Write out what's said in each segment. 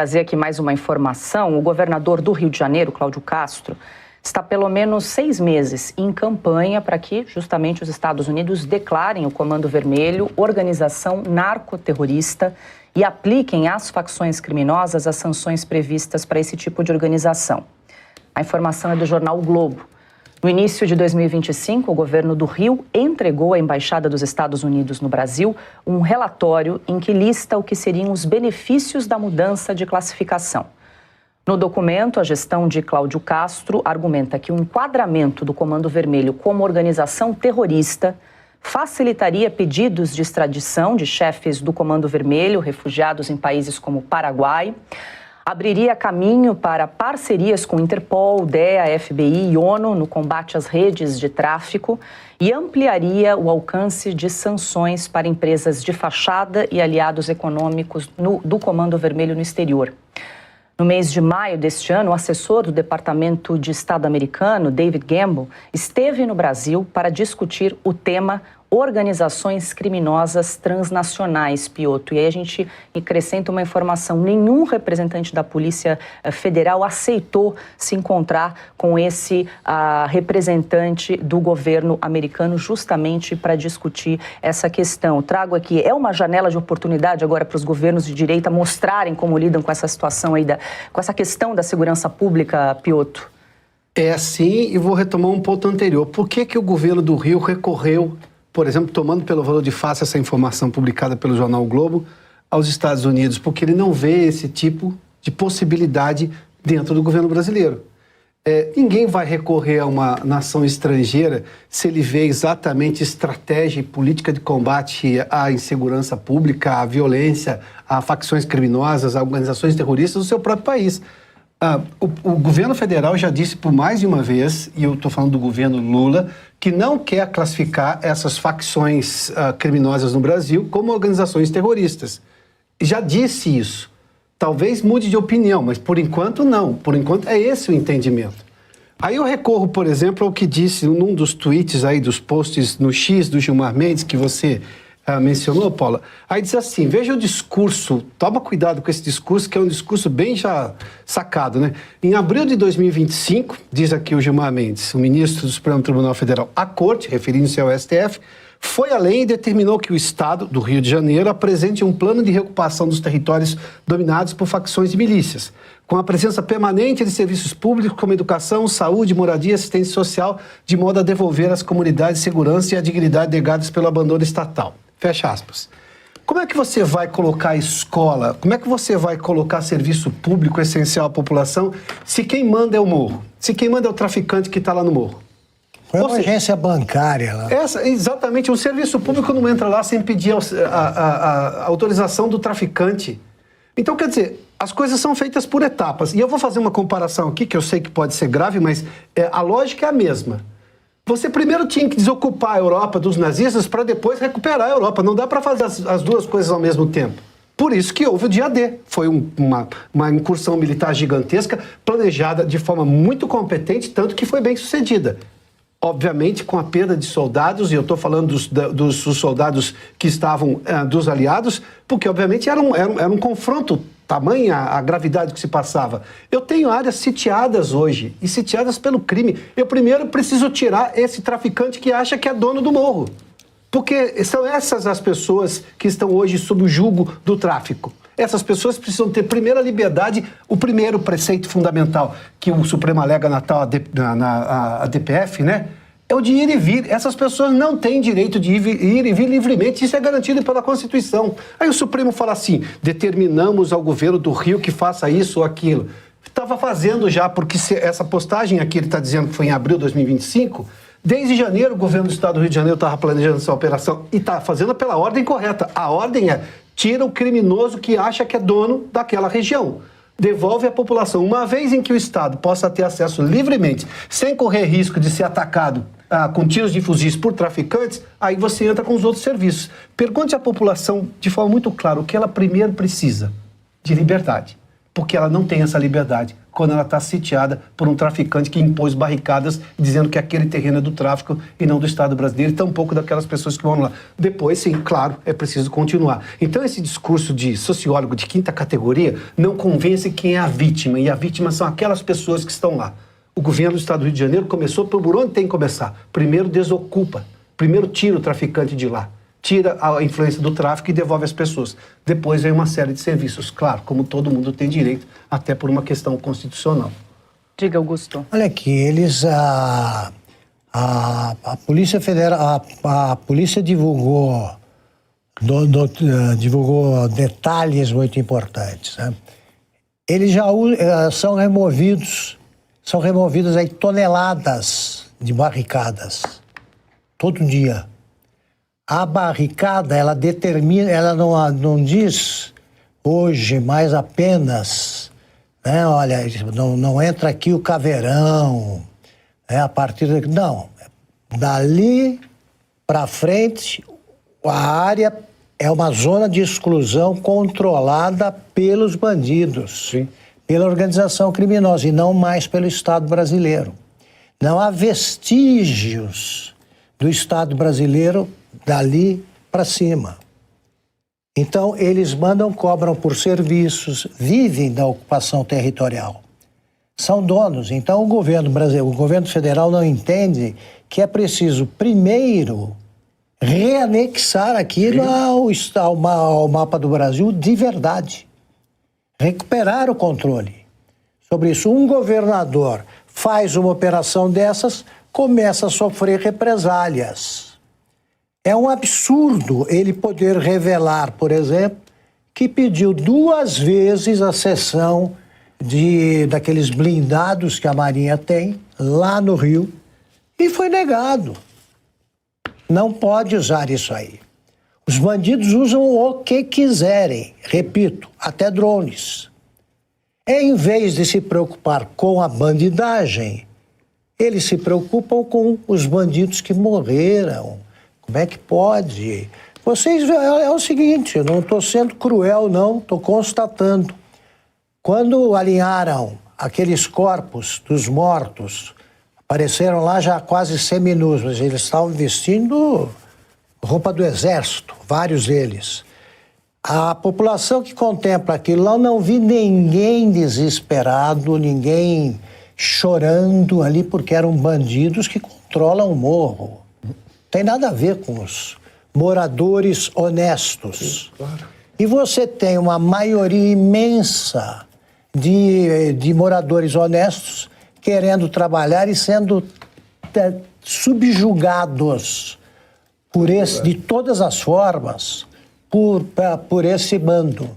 trazer aqui mais uma informação. O governador do Rio de Janeiro, Cláudio Castro, está pelo menos 6 meses em campanha para que justamente os Estados Unidos declarem o Comando Vermelho organização narcoterrorista e apliquem às facções criminosas as sanções previstas para esse tipo de organização. A informação é do jornal O Globo. No início de 2025, o governo do Rio entregou à Embaixada dos Estados Unidos no Brasil um relatório em que lista o que seriam os benefícios da mudança de classificação. No documento, a gestão de Cláudio Castro argumenta que o enquadramento do Comando Vermelho como organização terrorista facilitaria pedidos de extradição de chefes do Comando Vermelho, refugiados em países como Paraguai, abriria caminho para parcerias com Interpol, DEA, FBI e ONU no combate às redes de tráfico e ampliaria o alcance de sanções para empresas de fachada e aliados econômicos do Comando Vermelho no exterior. No mês de maio deste ano, o assessor do Departamento de Estado americano, David Gamble, esteve no Brasil para discutir o tema organizações criminosas transnacionais, Piotr. E aí a gente acrescenta uma informação: nenhum representante da Polícia Federal aceitou se encontrar com esse representante do governo americano justamente para discutir essa questão. Trago aqui, é uma janela de oportunidade agora para os governos de direita mostrarem como lidam com essa situação aí, com essa questão da segurança pública, Piotr? É sim, e vou retomar um ponto anterior. Por que o governo do Rio recorreu, por exemplo, tomando pelo valor de face essa informação publicada pelo jornal o Globo, aos Estados Unidos? Porque ele não vê esse tipo de possibilidade dentro do governo brasileiro. Ninguém vai recorrer a uma nação estrangeira se ele vê exatamente estratégia e política de combate à insegurança pública, à violência, a facções criminosas, a organizações terroristas do seu próprio país. O governo federal já disse por mais de uma vez, e eu estou falando do governo Lula, que não quer classificar essas facções criminosas no Brasil como organizações terroristas. Já disse isso. Talvez mude de opinião, mas por enquanto não. Por enquanto é esse o entendimento. Aí eu recorro, por exemplo, ao que disse num dos tweets aí, dos posts no X do Gilmar Mendes, que você mencionou, Paula. Aí diz assim: veja o discurso, toma cuidado com esse discurso, que é um discurso bem já sacado, né? Em abril de 2025, diz aqui o Gilmar Mendes, o ministro do Supremo Tribunal Federal, a Corte, referindo-se ao STF, foi além e determinou que o Estado do Rio de Janeiro apresente um plano de reocupação dos territórios dominados por facções de milícias, com a presença permanente de serviços públicos como educação, saúde, moradia e assistência social, de modo a devolver às comunidades segurança e a dignidade negadas pelo abandono estatal. Fecha aspas. Como é que você vai colocar escola, como é que você vai colocar serviço público essencial à população se quem manda é o morro? Se quem manda é o traficante que está lá no morro? Foi uma agência bancária lá. Exatamente, o serviço público não entra lá sem pedir a autorização do traficante. Então, quer dizer, as coisas são feitas por etapas. E eu vou fazer uma comparação aqui, que eu sei que pode ser grave, mas a lógica é a mesma. Você primeiro tinha que desocupar a Europa dos nazistas para depois recuperar a Europa. Não dá para fazer as duas coisas ao mesmo tempo. Por isso que houve o dia D. Foi uma incursão militar gigantesca, planejada de forma muito competente, tanto que foi bem sucedida. Obviamente, com a perda de soldados, e eu estou falando dos soldados que estavam dos aliados, porque, obviamente, era um confronto, tamanha a gravidade que se passava. Eu tenho áreas sitiadas hoje, e sitiadas pelo crime. Eu primeiro preciso tirar esse traficante que acha que é dono do morro. Porque são essas as pessoas que estão hoje sob o jugo do tráfico. Essas pessoas precisam ter primeiro a liberdade, o primeiro preceito fundamental que o Supremo alega na DPF, né? É o de ir e vir. Essas pessoas não têm direito de ir e vir livremente. Isso é garantido pela Constituição. Aí o Supremo fala assim: determinamos ao governo do Rio que faça isso ou aquilo. Estava fazendo já, porque essa postagem aqui, ele está dizendo que foi em abril de 2025... Desde janeiro, o governo do Estado do Rio de Janeiro estava planejando essa operação e está fazendo pela ordem correta. A ordem é: tira o criminoso que acha que é dono daquela região. Devolve à população. Uma vez em que o Estado possa ter acesso livremente, sem correr risco de ser atacado com tiros de fuzis por traficantes, aí você entra com os outros serviços. Pergunte à população de forma muito clara o que ela primeiro precisa: de liberdade. porque ela não tem essa liberdade quando ela está sitiada por um traficante que impôs barricadas dizendo que aquele terreno é do tráfico e não do Estado brasileiro, e tampouco daquelas pessoas que vão lá. Depois, sim, claro, é preciso continuar. Então, esse discurso de sociólogo de quinta categoria não convence quem é a vítima, e a vítima são aquelas pessoas que estão lá. O governo do Estado do Rio de Janeiro começou por onde tem que começar. Primeiro desocupa, primeiro tira o traficante de lá. Tira a influência do tráfico e devolve as pessoas. Depois vem uma série de serviços, claro, como todo mundo tem direito, até por uma questão constitucional. Diga, Augusto. Olha aqui, eles, a Polícia Federal, a polícia divulgou detalhes muito importantes, né? Eles já são removidas aí toneladas de barricadas todo dia. A barricada, ela determina, ela não diz hoje mais apenas, né, olha, não entra aqui o caveirão, né, a partir daqui, não. Dali para frente, a área é uma zona de exclusão controlada pelos bandidos, sim, pela organização criminosa e não mais pelo Estado brasileiro. Não há vestígios do Estado brasileiro dali para cima. Então, eles cobram por serviços, vivem da ocupação territorial. São donos. Então, o governo federal não entende que é preciso, primeiro, reanexar aquilo ao mapa do Brasil de verdade. Recuperar o controle sobre isso. Um governador faz uma operação dessas, começa a sofrer represálias. É um absurdo ele poder revelar, por exemplo, que pediu 2 vezes a cessão daqueles blindados que a Marinha tem lá no Rio e foi negado. Não pode usar isso aí. Os bandidos usam o que quiserem, repito, até drones. Em vez de se preocupar com a bandidagem, eles se preocupam com os bandidos que morreram. Como é que pode? É o seguinte, eu não estou sendo cruel, não, estou constatando. Quando alinharam aqueles corpos dos mortos, apareceram lá já quase seminus, mas eles estavam vestindo roupa do exército, vários deles. A população que contempla aquilo lá, não vi ninguém desesperado, ninguém chorando ali porque eram bandidos que controlam o morro. Tem nada a ver com os moradores honestos. Sim, claro. E você tem uma maioria imensa de moradores honestos querendo trabalhar e sendo subjugados de todas as formas por esse bando.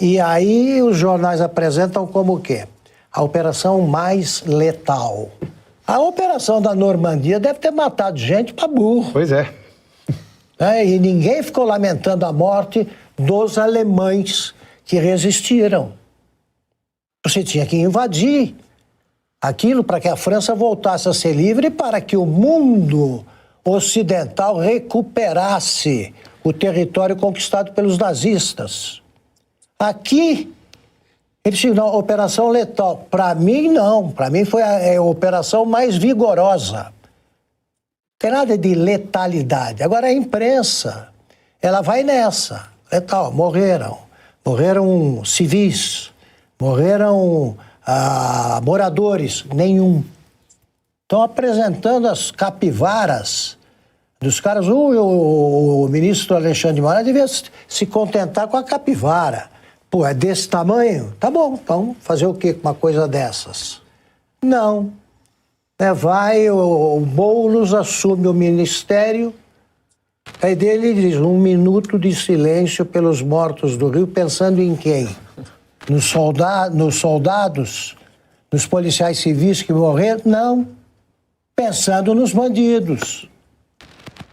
E aí os jornais apresentam como o quê? A operação mais letal. A operação da Normandia deve ter matado gente pra burro. Pois é. E ninguém ficou lamentando a morte dos alemães que resistiram. Você tinha que invadir aquilo para que a França voltasse a ser livre, para que o mundo ocidental recuperasse o território conquistado pelos nazistas. Aqui, eles tinham operação letal. Para mim, não. Para mim foi a operação mais vigorosa. Não tem nada de letalidade. Agora, a imprensa, ela vai nessa. Letal, morreram. Morreram civis. Morreram moradores. Nenhum. Estão apresentando as capivaras dos caras. O ministro Alexandre de Moraes devia se contentar com a capivara. Pô, é desse tamanho? Tá bom, então fazer o quê com uma coisa dessas? Não. O Boulos assume o ministério, aí dele diz 1 minuto de silêncio pelos mortos do Rio, pensando em quem? Nos soldados, nos policiais civis que morreram? Não. Pensando nos bandidos.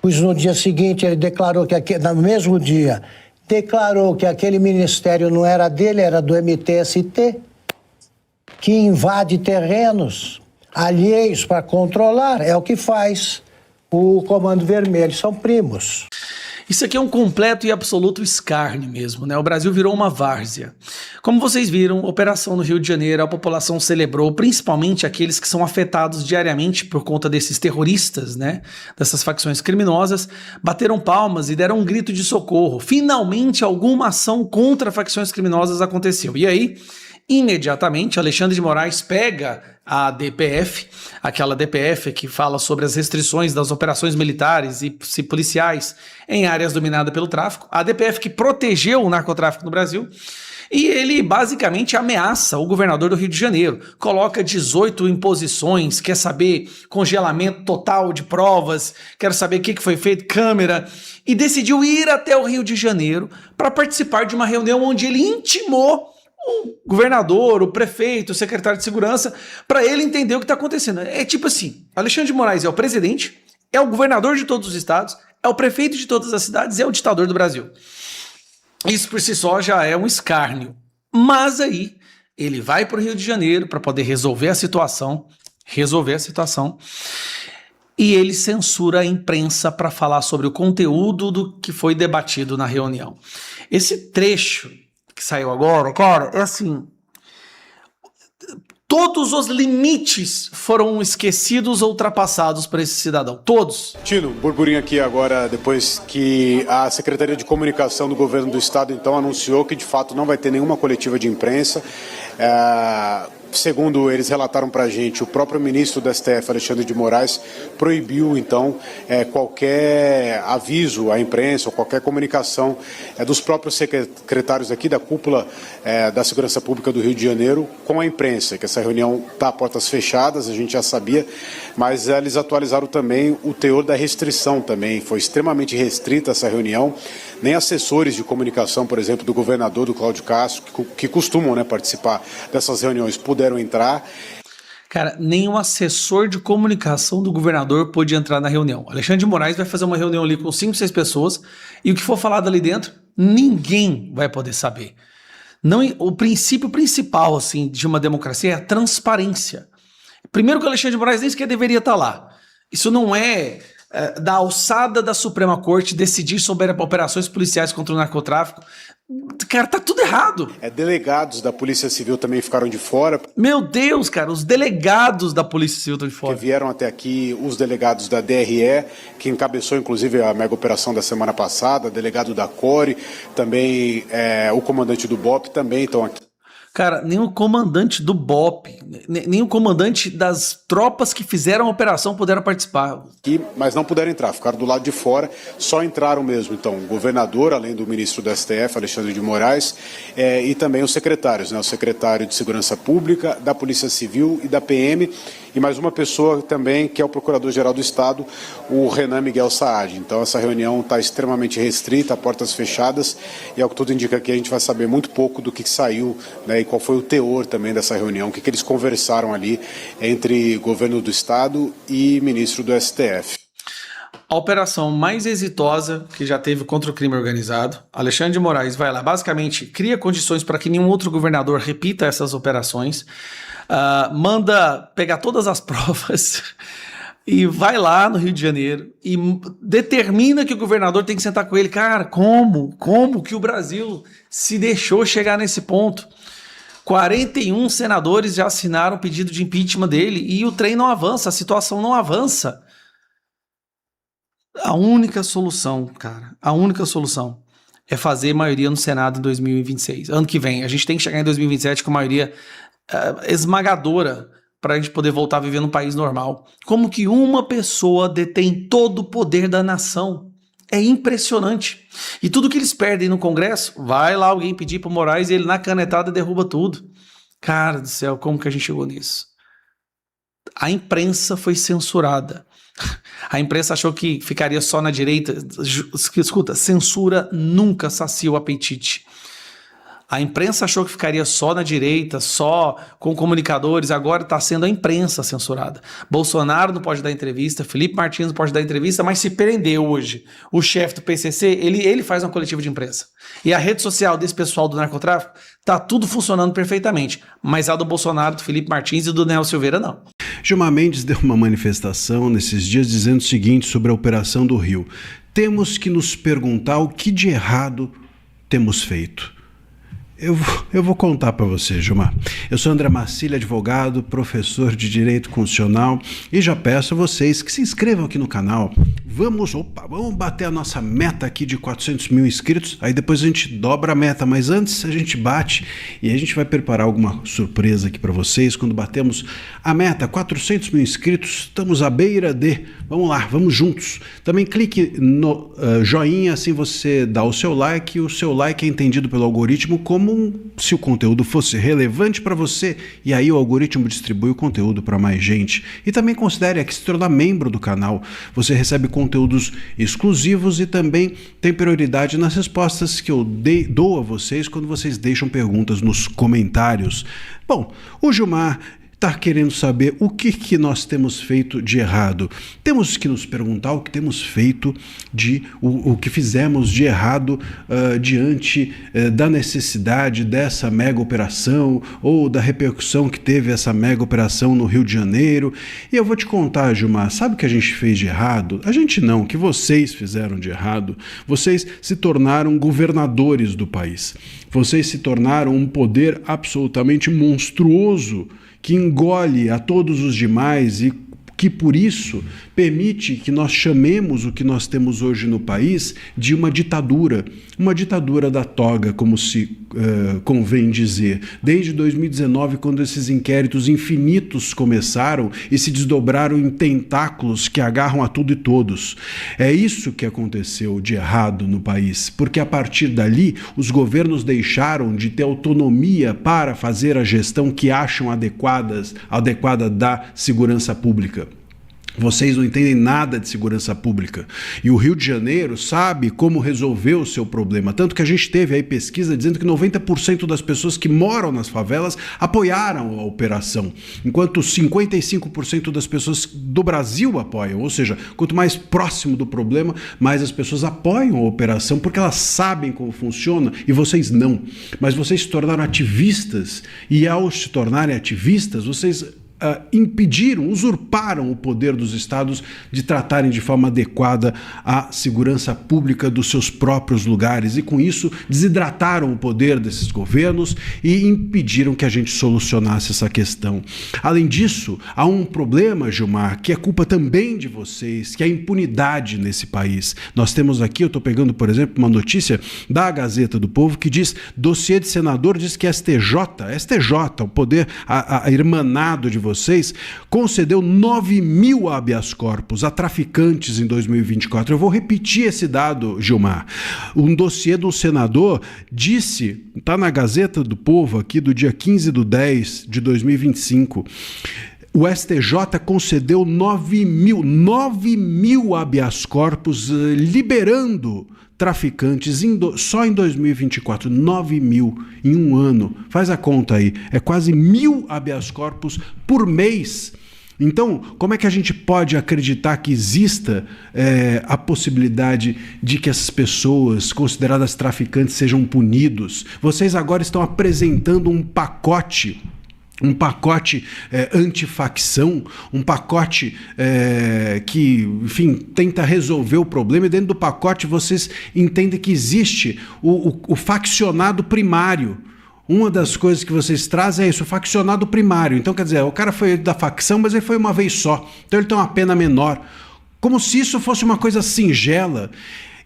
Pois no dia seguinte ele declarou que, no mesmo dia, declarou que aquele ministério não era dele, era do MTST, que invade terrenos alheios para controlar, é o que faz o Comando Vermelho, são primos. Isso aqui é um completo e absoluto escárnio mesmo, né? O Brasil virou uma várzea. Como vocês viram, operação no Rio de Janeiro, a população celebrou, principalmente aqueles que são afetados diariamente por conta desses terroristas, né? Dessas facções criminosas, bateram palmas e deram um grito de socorro. Finalmente alguma ação contra facções criminosas aconteceu. E aí, imediatamente, Alexandre de Moraes pega a DPF, aquela DPF que fala sobre as restrições das operações militares e policiais em áreas dominadas pelo tráfico, a DPF que protegeu o narcotráfico no Brasil, e ele basicamente ameaça o governador do Rio de Janeiro, coloca 18 imposições, quer saber congelamento total de provas, quer saber o que foi feito, câmera, e decidiu ir até o Rio de Janeiro para participar de uma reunião onde ele intimou o governador, o prefeito, o secretário de segurança, para ele entender o que está acontecendo. É tipo assim, Alexandre de Moraes é o presidente, é o governador de todos os estados, é o prefeito de todas as cidades e é o ditador do Brasil. Isso por si só já é um escárnio. Mas aí ele vai para o Rio de Janeiro para poder resolver a situação, e ele censura a imprensa para falar sobre o conteúdo do que foi debatido na reunião. Esse trecho que saiu agora, cara, é assim, todos os limites foram esquecidos ou ultrapassados para esse cidadão, todos. Tino, burburinho aqui agora, depois que a Secretaria de Comunicação do Governo do Estado, então, anunciou que, de fato, não vai ter nenhuma coletiva de imprensa. Segundo eles relataram para a gente, o próprio ministro do STF, Alexandre de Moraes, proibiu, então, qualquer aviso à imprensa ou qualquer comunicação dos próprios secretários aqui da cúpula da Segurança Pública do Rio de Janeiro com a imprensa, que essa reunião está a portas fechadas, a gente já sabia, mas eles atualizaram também o teor da restrição também. Foi extremamente restrita essa reunião. Nem assessores de comunicação, por exemplo, do governador, do Cláudio Castro, que costumam participar dessas reuniões, puderam entrar. Cara, nenhum assessor de comunicação do governador pôde entrar na reunião. Alexandre de Moraes vai fazer uma reunião ali com 5, 6 pessoas e o que for falado ali dentro, ninguém vai poder saber. Não, o princípio principal assim, de uma democracia é a transparência. Primeiro que o Alexandre de Moraes nem sequer deveria estar lá. Isso não é da alçada da Suprema Corte decidir sobre operações policiais contra o narcotráfico. Cara, tá tudo errado. Delegados da Polícia Civil também ficaram de fora. Meu Deus, cara, os delegados da Polícia Civil estão de fora. Que vieram até aqui os delegados da DRE, que encabeçou inclusive a mega operação da semana passada, delegado da CORE, também o comandante do BOP também estão aqui. Cara, nem o comandante do BOP, nem o comandante das tropas que fizeram a operação puderam participar. Mas não puderam entrar, ficaram do lado de fora, só entraram mesmo, então, o governador, além do ministro do STF, Alexandre de Moraes, e também os secretários, o secretário de Segurança Pública, da Polícia Civil e da PM, e mais uma pessoa também, que é o Procurador-Geral do Estado, o Renan Miguel Saad. Então, essa reunião está extremamente restrita, portas fechadas, e ao que tudo indica aqui, a gente vai saber muito pouco do que saiu, e qual foi o teor também dessa reunião, o que eles conversaram ali entre governo do Estado e ministro do STF. A operação mais exitosa que já teve contra o crime organizado, Alexandre de Moraes vai lá, basicamente cria condições para que nenhum outro governador repita essas operações, manda pegar todas as provas e vai lá no Rio de Janeiro e determina que o governador tem que sentar com ele. Cara, como que o Brasil se deixou chegar nesse ponto? 41 senadores já assinaram o pedido de impeachment dele e o trem não avança, a situação não avança. A única solução, cara, é fazer maioria no Senado em 2026. Ano que vem, a gente tem que chegar em 2027 com maioria esmagadora para a gente poder voltar a viver num país normal. Como que uma pessoa detém todo o poder da nação? É impressionante. E tudo que eles perdem no Congresso, vai lá alguém pedir para o Moraes e ele na canetada derruba tudo. Cara do céu, como que a gente chegou nisso? A imprensa foi censurada. A imprensa achou que ficaria só na direita. Escuta, censura nunca sacia o apetite. A imprensa achou que ficaria só na direita, só com comunicadores, agora está sendo a imprensa censurada. Bolsonaro não pode dar entrevista, Felipe Martins não pode dar entrevista, mas se prender hoje o chefe do PCC, ele faz uma coletiva de imprensa. E a rede social desse pessoal do narcotráfico está tudo funcionando perfeitamente, mas a do Bolsonaro, do Felipe Martins e do Nelson Silveira não. Gilmar Mendes deu uma manifestação nesses dias dizendo o seguinte sobre a Operação do Rio. temos que nos perguntar o que de errado temos feito. Eu vou contar para você, Gilmar. Eu sou André Marcílio, advogado, professor de Direito Constitucional, e já peço a vocês que se inscrevam aqui no canal. Vamos bater a nossa meta aqui de 400 mil inscritos, aí depois a gente dobra a meta, mas antes a gente bate e a gente vai preparar alguma surpresa aqui para vocês quando batemos a meta, 400 mil inscritos, estamos à beira de... Vamos lá, vamos juntos. Também clique no joinha, assim você dá o seu like, e o seu like é entendido pelo algoritmo como se o conteúdo fosse relevante para você, e aí o algoritmo distribui o conteúdo para mais gente. E também considere aqui se tornar membro do canal. Você recebe conteúdos exclusivos e também tem prioridade nas respostas que eu dou a vocês quando vocês deixam perguntas nos comentários. Bom, o Gilmar está querendo saber o que nós temos feito de errado. Temos que nos perguntar o que temos feito o que fizemos de errado diante da necessidade dessa mega operação ou da repercussão que teve essa mega operação no Rio de Janeiro. E eu vou te contar, Gilmar, sabe o que a gente fez de errado? A gente não, o que vocês fizeram de errado. Vocês se tornaram governadores do país. Vocês se tornaram um poder absolutamente monstruoso que engole a todos os demais e que, por isso, permite que nós chamemos o que nós temos hoje no país de uma ditadura da toga, como se convém dizer. Desde 2019, quando esses inquéritos infinitos começaram e se desdobraram em tentáculos que agarram a tudo e todos. É isso que aconteceu de errado no país, porque a partir dali os governos deixaram de ter autonomia para fazer a gestão que acham adequada da segurança pública. Vocês não entendem nada de segurança pública. E o Rio de Janeiro sabe como resolver o seu problema. Tanto que a gente teve aí pesquisa dizendo que 90% das pessoas que moram nas favelas apoiaram a operação, enquanto 55% das pessoas do Brasil apoiam. Ou seja, quanto mais próximo do problema, mais as pessoas apoiam a operação, porque elas sabem como funciona e vocês não. Mas vocês se tornaram ativistas e, ao se tornarem ativistas, vocês usurparam o poder dos estados de tratarem de forma adequada a segurança pública dos seus próprios lugares, e com isso desidrataram o poder desses governos e impediram que a gente solucionasse essa questão. Além disso, há um problema, Gilmar, que é culpa também de vocês, que é a impunidade nesse país. Nós temos aqui, eu estou pegando, por exemplo, uma notícia da Gazeta do Povo que diz: dossiê de senador diz que STJ, o poder irmanado de vocês, concedeu 9 mil habeas corpus a traficantes em 2024. Eu vou repetir esse dado, Gilmar. Um dossiê do senador disse, está na Gazeta do Povo aqui do dia 15/10 de 2025, o STJ concedeu 9 mil habeas corpus, liberando traficantes só em 2024, 9 mil em um ano. Faz a conta aí, é quase 1.000 habeas corpus por mês. Então, como é que a gente pode acreditar que exista a possibilidade de que essas pessoas consideradas traficantes sejam punidos? Vocês agora estão apresentando um pacote antifacção, um pacote que, enfim, tenta resolver o problema, e dentro do pacote vocês entendem que existe o faccionado primário. Uma das coisas que vocês trazem é isso, o faccionado primário. Então, quer dizer, o cara foi da facção, mas ele foi uma vez só, então ele tem uma pena menor. Como se isso fosse uma coisa singela.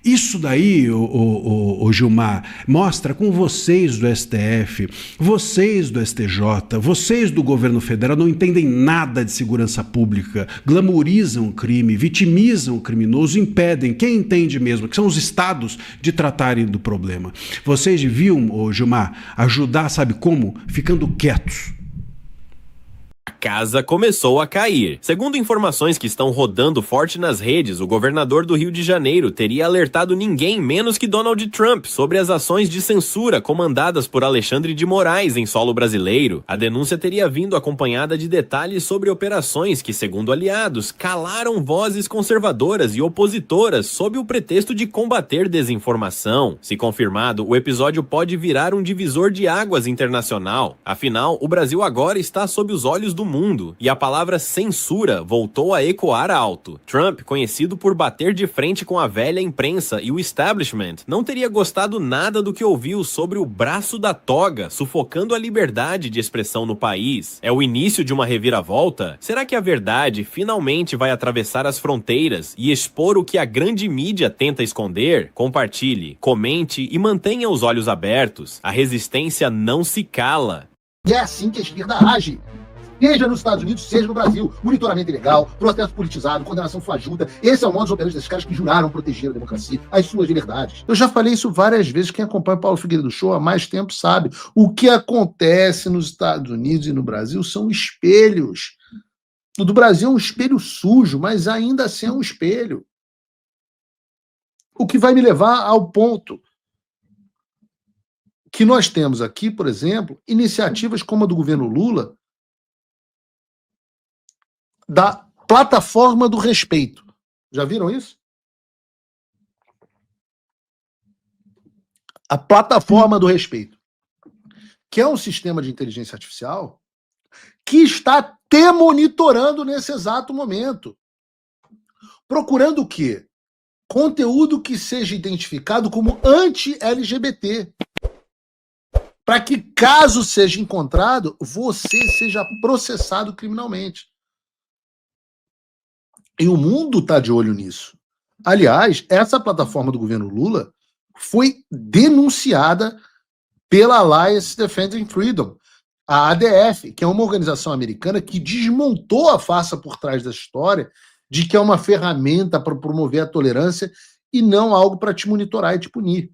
Isso daí, o Gilmar, mostra com vocês do STF, vocês do STJ, vocês do governo federal não entendem nada de segurança pública, glamorizam o crime, vitimizam o criminoso, impedem, quem entende mesmo, que são os estados, de tratarem do problema. Vocês deviam, Gilmar, ajudar, sabe como? Ficando quietos. A casa começou a cair. Segundo informações que estão rodando forte nas redes, o governador do Rio de Janeiro teria alertado ninguém menos que Donald Trump sobre as ações de censura comandadas por Alexandre de Moraes em solo brasileiro. A denúncia teria vindo acompanhada de detalhes sobre operações que, segundo aliados, calaram vozes conservadoras e opositoras sob o pretexto de combater desinformação. Se confirmado, o episódio pode virar um divisor de águas internacional. Afinal, o Brasil agora está sob os olhos do mundo, e a palavra censura voltou a ecoar alto. Trump, conhecido por bater de frente com a velha imprensa e o establishment, não teria gostado nada do que ouviu sobre o braço da toga sufocando a liberdade de expressão no país. É o início de uma reviravolta? Será que a verdade finalmente vai atravessar as fronteiras e expor o que a grande mídia tenta esconder? Compartilhe, comente e mantenha os olhos abertos. A resistência não se cala. E é assim que a esquerda age. Seja nos Estados Unidos, seja no Brasil. Monitoramento ilegal, processo politizado, condenação fajuta. Esse é o modus operandi desses caras que juraram proteger a democracia, as suas liberdades. Eu já falei isso várias vezes. Quem acompanha o Paulo Figueiredo Show há mais tempo sabe. O que acontece nos Estados Unidos e no Brasil são espelhos. O do Brasil é um espelho sujo, mas ainda assim é um espelho. O que vai me levar ao ponto que nós temos aqui, por exemplo, iniciativas como a do governo Lula, da plataforma do respeito. Já viram isso? A plataforma do respeito, que é um sistema de inteligência artificial que está te monitorando nesse exato momento. Procurando o quê? Conteúdo que seja identificado como anti-LGBT. Para que, caso seja encontrado, você seja processado criminalmente. E o mundo está de olho nisso. Aliás, essa plataforma do governo Lula foi denunciada pela Alliance Defending Freedom, a ADF, que é uma organização americana que desmontou a farsa por trás da história de que é uma ferramenta para promover a tolerância e não algo para te monitorar e te punir.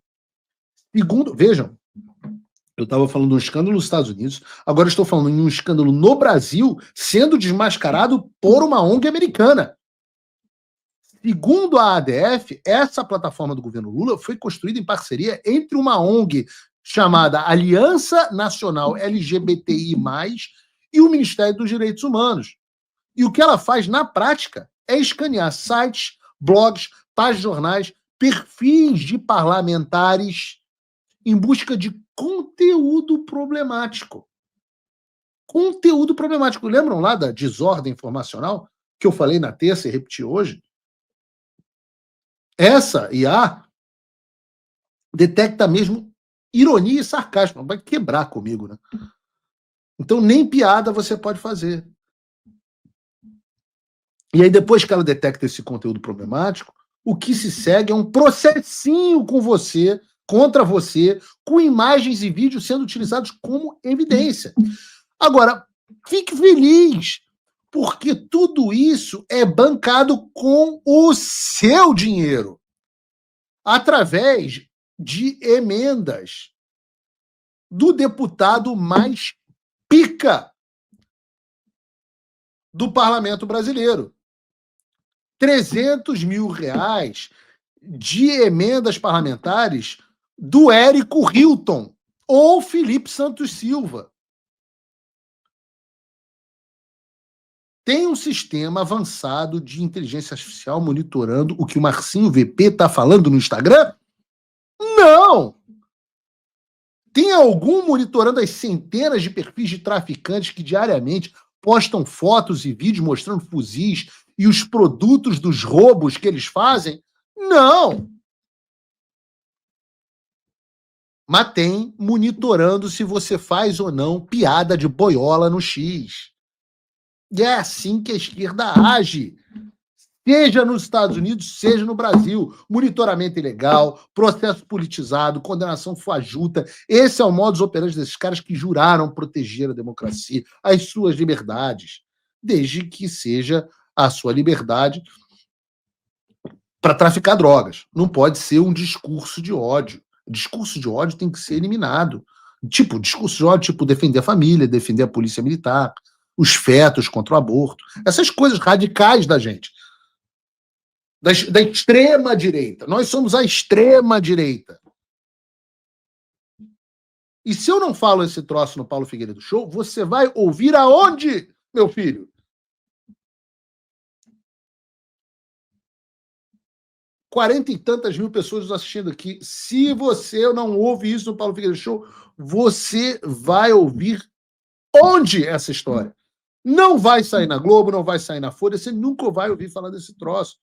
Segundo, vejam, eu estava falando de um escândalo nos Estados Unidos, agora estou falando de um escândalo no Brasil sendo desmascarado por uma ONG americana. Segundo a ADF, essa plataforma do governo Lula foi construída em parceria entre uma ONG chamada Aliança Nacional LGBTI+, e o Ministério dos Direitos Humanos. E o que ela faz na prática é escanear sites, blogs, páginas de jornais, perfis de parlamentares em busca de conteúdo problemático. Conteúdo problemático. Lembram lá da desordem informacional que eu falei na terça e repeti hoje? Essa IA detecta mesmo ironia e sarcasmo. Vai quebrar comigo, né? Então nem piada você pode fazer. E aí, depois que ela detecta esse conteúdo problemático, o que se segue é um processinho com você, contra você, com imagens e vídeos sendo utilizados como evidência. Agora, fique feliz, porque tudo isso é bancado com o seu dinheiro, através de emendas do deputado mais pica do parlamento brasileiro. 300 mil reais de emendas parlamentares do Érico Hilton ou Felipe Santos Silva. Tem um sistema avançado de inteligência artificial monitorando o que o Marcinho VP está falando no Instagram? Não! Tem algum monitorando as centenas de perfis de traficantes que diariamente postam fotos e vídeos mostrando fuzis e os produtos dos roubos que eles fazem? Não! Mas tem monitorando se você faz ou não piada de boiola no X. E é assim que a esquerda age. Seja nos Estados Unidos, seja no Brasil. Monitoramento ilegal, processo politizado, condenação fajuta. Esse é o modus operandi desses caras que juraram proteger a democracia, as suas liberdades, desde que seja a sua liberdade para traficar drogas. Não pode ser um discurso de ódio. O discurso de ódio tem que ser eliminado. Tipo, discurso de ódio, tipo defender a família, defender a polícia militar, os fetos contra o aborto. Essas coisas radicais da gente. Da extrema-direita. Nós somos a extrema-direita. E se eu não falo esse troço no Paulo Figueiredo Show, você vai ouvir aonde, meu filho? 40 e tantas mil pessoas nos assistindo aqui. Se você não ouve isso no Paulo Figueiredo Show, você vai ouvir onde essa história? Não vai sair na Globo, não vai sair na Folha, você nunca vai ouvir falar desse troço.